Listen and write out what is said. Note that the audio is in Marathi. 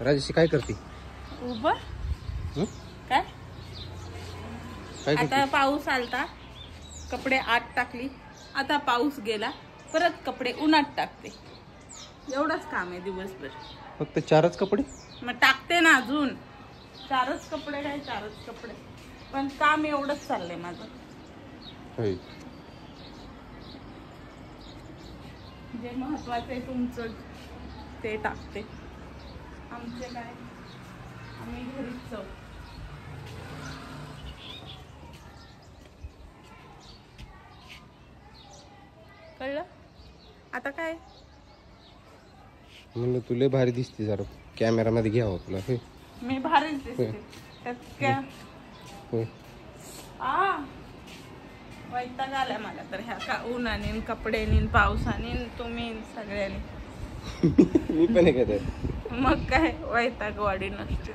राजेशी काय करते? उभं हं? काय काय आता करते? पाऊस आलता, कपडे आत टाकली, आता पाऊस गेला, परत कपडे उन्हात टाकते. एवढंच काम आहे दिवसभर. फक्त 4च कपडे? मग टाकते ना अजून 4च कपडे, काय 4च कपडे, पण काम एवढंच चाललंय माझं. होय. जे महत्वाचं आहे तुमचं ते टाकते. आमचे काय, आम्ही घरीच जाऊ. कळलं? आता काय म्हणलं तुला भारी दिसते, जरा कॅमेरामध्ये घ्यावं तुला. होय मी भारीच दिसते त्यात काय. होय. वैताग आलाय मला तर ह्या का उन्हाने, कपड्यानी, पावसाने, तुम्ही सगळ्यांनी. मी पण आहे का त्यात? मग काय वैताग वाढी नसते.